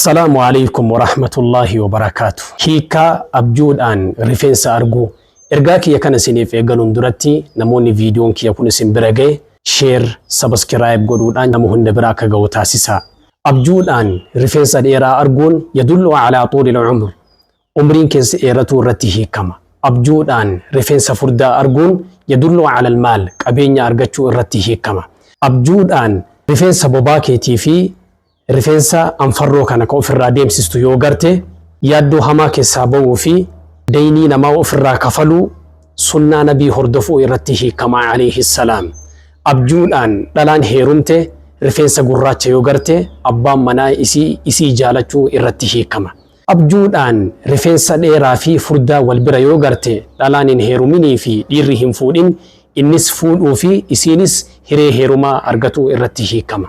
السلام عليكم ورحمة الله وبركاته. هيكا أبجود أن رفنس أرجو إرجاكي يكن سنيف إيجالون درتي نموني فيديون كي يكون سنبرجي شير سبسكرايب قدود أن نمهن براكا جو تاسيسا. أبجود أن رفنس الإيرا أرجون يدل على طول العمر عمرين كنس إيرتو رتي هيكما. أبجود أن رفنس فردا أرجون يدل على المال أبين أرجتشو رتي هيكما. أبجود أن رفنس بوباكي تيفي rifeensa anfarroo kana ka ofirraa deemsistu yoo garte yaaddoo hamaa keessaa ba'uu fi daynii namaa ofirraa kafaluu sunnaa nabii hordofuu irratti hiikama alayhi salaam. Abjuudhaan dhalaan heerumte rifeensa gurraacha yoo garte abbaan manaa isii jaalachuu irratti hiikama. Abjuudhaan rifeensa dheeraa fi furdaa wal bira yoo garte dhalaan hin heeruminii fi dhiirri hin fuudhin innis fuudhuu fi isiinis hiree heerumaa argatuu irratti hiikama.